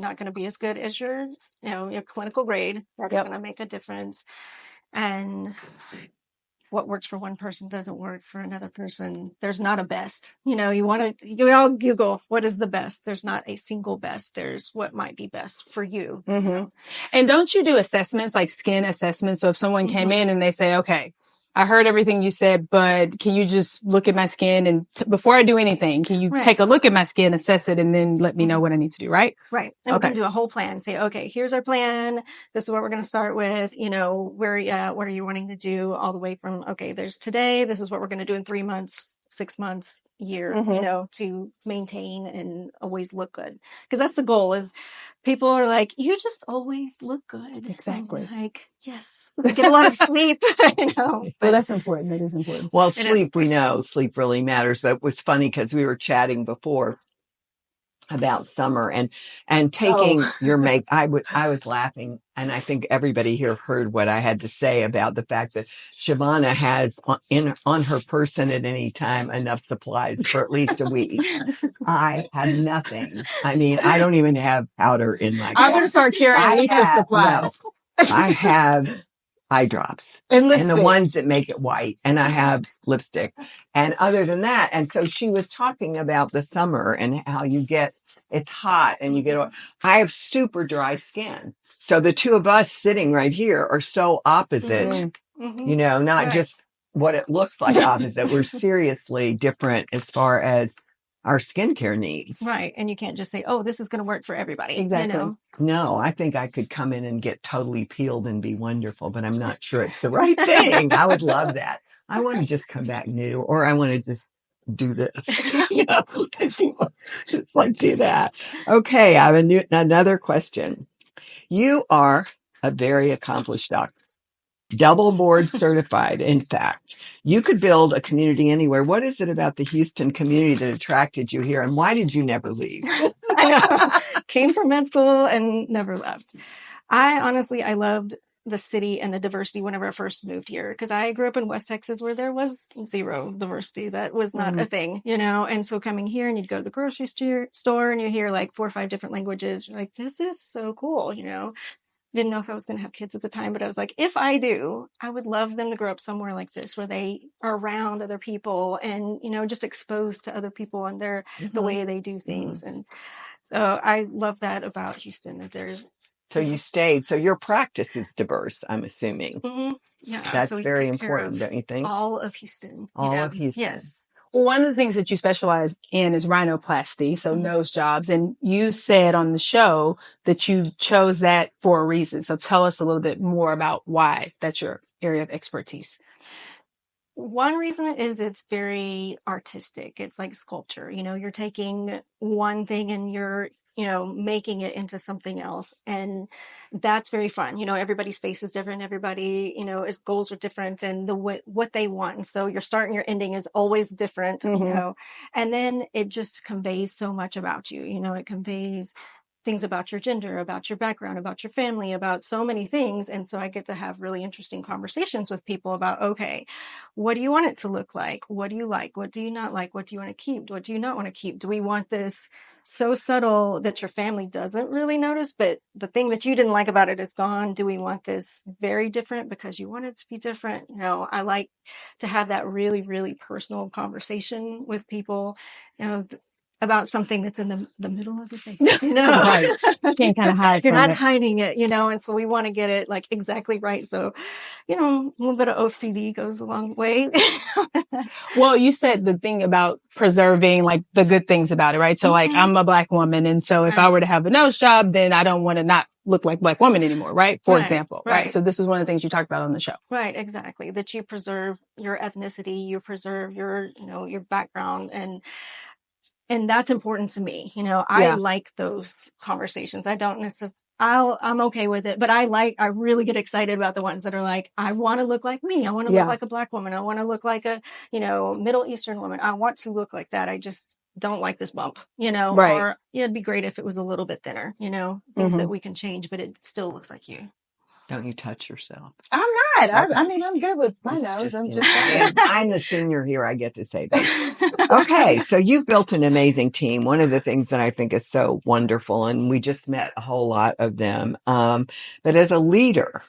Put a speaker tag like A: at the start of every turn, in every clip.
A: not going to be as good as your clinical grade. That's going to make a difference. And what works for one person doesn't work for another person. There's not a best. You all Google what is the best. There's not a single best. There's what might be best for you.
B: Mm-hmm. And don't you do assessments, like skin assessments? So if someone came in and they say, okay, I heard everything you said, but can you just look at my skin and before I do anything, can you take a look at my skin, assess it, and then let me know what I need to do, right?
A: Right. And we can do a whole plan. Say, okay, here's our plan. This is what we're going to start with. Where are you at? What are you wanting to do? All the way from, okay, there's today. This is what we're going to do in 3 months, 6 months, year, to maintain and always look good. Because that's the goal is people are like, you just always look good.
B: Exactly.
A: Like, yes, get a lot of sleep,
B: Well, that's important. That is important.
C: Well, sleep, we know sleep really matters, but it was funny because we were chatting before about summer and taking your I was laughing, and I think everybody here heard what I had to say about the fact that Shavonnah has on her person at any time enough supplies for at least a week. I have nothing. I mean, I don't even have powder in my car.
B: I'm going to start carrying Leisa's supplies.
C: I have eye drops and the ones that make it white, and I have lipstick, and other than that. And so she was talking about the summer and how it's hot and I have super dry skin. So the two of us sitting right here are so opposite, not just what it looks like opposite. We're seriously different as far as our skincare needs.
A: Right. And you can't just say, oh, this is going to work for everybody.
B: Exactly.
C: No, I think I could come in and get totally peeled and be wonderful, but I'm not sure it's the right thing. I would love that. I want to just come back new, or I want to just do this. Just like do that. Okay. I have another question. You are a very accomplished doctor. Double board certified, in fact. You could build a community anywhere. What is it about the Houston community that attracted you here, and why did you never leave?
A: I know. Came from med school and never left. I loved the city and the diversity whenever I first moved here, because I grew up in West Texas where there was zero diversity. That was not a thing, and so coming here and you'd go to the grocery store and you hear like 4 or 5 different languages. You're like, this is so cool, Didn't know if I was going to have kids at the time, but I was like, if I do, I would love them to grow up somewhere like this where they are around other people and, just exposed to other people and the way they do things. And so I love that about Houston, that there's.
C: So you stayed. So your practice is diverse, I'm assuming.
A: Mm-hmm. Yeah.
C: That's very important, don't you think?
A: All of Houston.
C: All of Houston.
A: Yes.
B: Well, one of the things that you specialize in is rhinoplasty, so nose jobs. And you said on the show that you chose that for a reason. So tell us a little bit more about why that's your area of expertise.
A: One reason is it's very artistic. It's like sculpture. You're taking one thing and you're, making it into something else. And that's very fun. Everybody's face is different. Everybody, his goals are different and what they want. And so your start and your ending is always different, and then it just conveys so much about you. It conveys things about your gender, about your background, about your family, about so many things. And so I get to have really interesting conversations with people about, okay, what do you want it to look like? What do you like? What do you not like? What do you want to keep? What do you not want to keep? Do we want this so subtle that your family doesn't really notice, but the thing that you didn't like about it is gone? Do we want this very different because you want it to be different? I like to have that really, really personal conversation with people, about something that's in the middle of the face,
B: Right. You can't kind of hide.
A: You're not hiding it, and so we want to get it like exactly right. So, a little bit of OCD goes a long way.
B: Well, you said the thing about preserving like the good things about it, right? So like I'm a Black woman. And so if I were to have a nose job, then I don't want to not look like Black woman anymore, right? For example, right? So this is one of the things you talked about on the show.
A: Right, exactly. That you preserve your ethnicity, you preserve your, your background, and that's important to me. I like those conversations. I don't necessarily, I'm okay with it, but I really get excited about the ones that are like, I want to look like me. I want to look like a Black woman. I want to look like a, Middle Eastern woman. I want to look like that. I just don't like this bump,
B: right.
A: Or it'd be great if it was a little bit thinner, things that we can change, but it still looks like you.
C: Don't you touch yourself?
B: I'm not. I mean, I'm good with my nose.
C: I'm the senior here. I get to say that. Okay. So you've built an amazing team. One of the things that I think is so wonderful, and we just met a whole lot of them. But as a leader,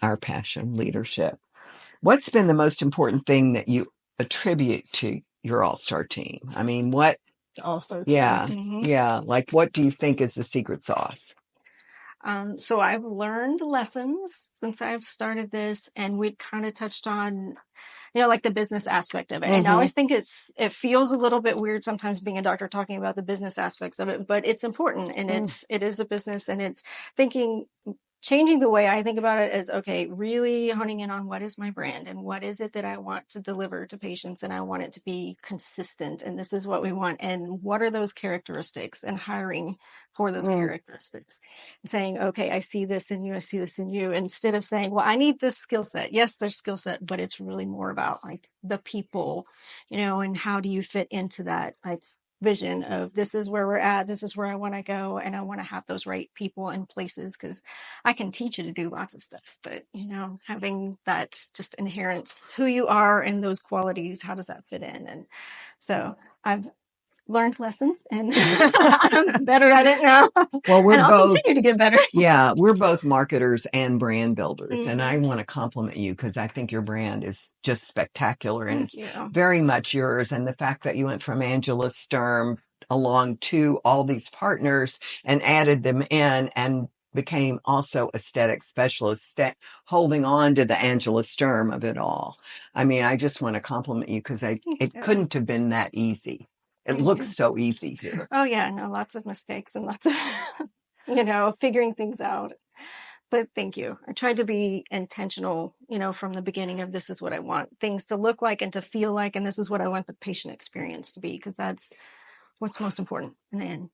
C: our passion, leadership, what's been the most important thing that you attribute to your all-star team? I mean, what?
B: All-star team.
C: Yeah. Mm-hmm. Yeah. Like, what do you think is the secret sauce?
A: So I've learned lessons since I've started this, and we've kind of touched on, like the business aspect of it. Mm-hmm. And I always think it feels a little bit weird sometimes being a doctor talking about the business aspects of it, but it's important, and it is a business, and it's changing the way I think about it is, okay, really honing in on what is my brand and what is it that I want to deliver to patients, and I want it to be consistent, and this is what we want, and what are those characteristics, and hiring for those characteristics, and saying, okay, I see this in you, I see this in you, instead of saying, well, I need this skill set. Yes, there's skill set, but it's really more about like the people, and how do you fit into that, like, vision of this is where we're at, this is where I want to go, and I want to have those right people and places, because I can teach you to do lots of stuff, but having that just inherent who you are and those qualities, how does that fit in? And so I've learned lessons, and I'm better at it now.
C: Well,
A: I'll continue to get better.
C: Yeah, we're both marketers and brand builders, and I want to compliment you because I think your brand is just spectacular, and it's very much yours. And the fact that you went from Angela Sturm along to all these partners and added them in and became also aesthetic specialists, holding on to the Angela Sturm of it all. I mean, I just want to compliment you because it couldn't have been that easy. It looks so easy here.
A: Oh, yeah. No, lots of mistakes and lots of, figuring things out. But thank you. I tried to be intentional, from the beginning of this is what I want things to look like and to feel like, and this is what I want the patient experience to be, because that's what's most important in the end,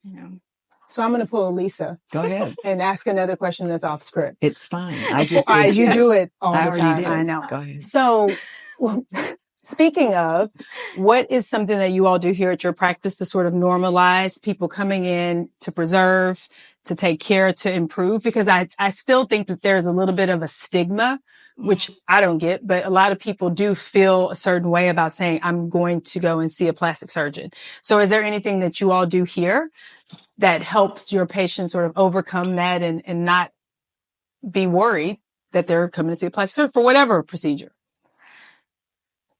B: So I'm going to pull a Leisa.
C: Go ahead.
B: And ask another question that's off script.
C: It's fine. I just
B: you do it all the time.
C: Did.
B: I know.
C: Go ahead.
B: So speaking of, what is something that you all do here at your practice to sort of normalize people coming in to preserve, to take care, to improve? Because I still think that there's a little bit of a stigma, which I don't get, but a lot of people do feel a certain way about saying, I'm going to go and see a plastic surgeon. So is there anything that you all do here that helps your patients sort of overcome that and not be worried that they're coming to see a plastic surgeon for whatever procedure?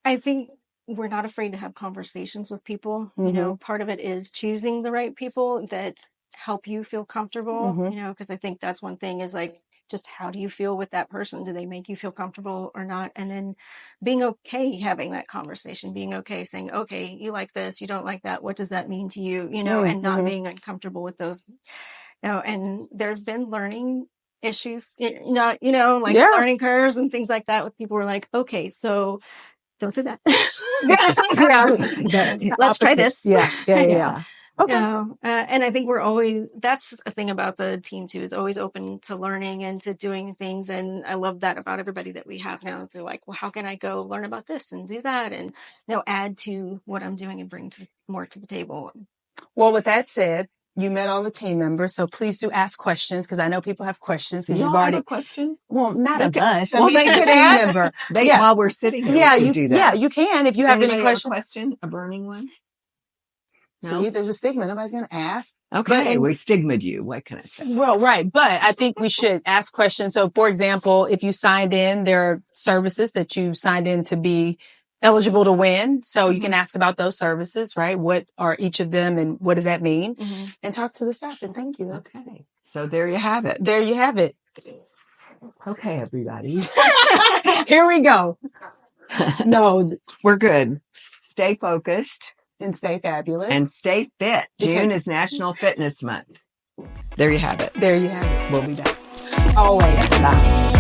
A: I think we're not afraid to have conversations with people. Part of it is choosing the right people that help you feel comfortable, because I think that's one thing is like, just how do you feel with that person? Do they make you feel comfortable or not? And then being okay having that conversation, being okay saying, okay, you like this, you don't like that. What does that mean to you? And not being uncomfortable with those, and there's been learning issues, learning curves and things like that with people who are like, okay, so don't say that. Let's try this.
B: Yeah. Okay.
A: And I think that's a thing about the team too, is always open to learning and to doing things. And I love that about everybody that we have now. They're like, well, how can I go learn about this and do that? And, add to what I'm doing and bring more to the table.
B: Well, with that said, you met all the team members, so please do ask questions, because I know people have questions. Because you've already
C: have a question.
B: Well, not of us.
C: Well, they could ask. While we're sitting here.
B: Yeah,
C: you do that.
B: Yeah, you can if you have any
C: question, a burning one.
B: No? See, there's a stigma. Nobody's going to ask.
C: Okay, we stigma'd you. What can I say?
B: Well, right. But I think we should ask questions. So, for example, if you signed in, there are services that you signed in to be eligible to win. So you can ask about those services, right? What are each of them and what does that mean? And talk to the staff. And thank you.
C: Okay. So there you have it.
B: There you have it.
C: Okay, everybody.
B: Here we go. No,
C: we're good. Stay focused.
B: And stay fabulous.
C: And stay fit. June is National Fitness Month. There you have it.
B: There you have it.
C: We'll be back.
B: Always.
C: Bye.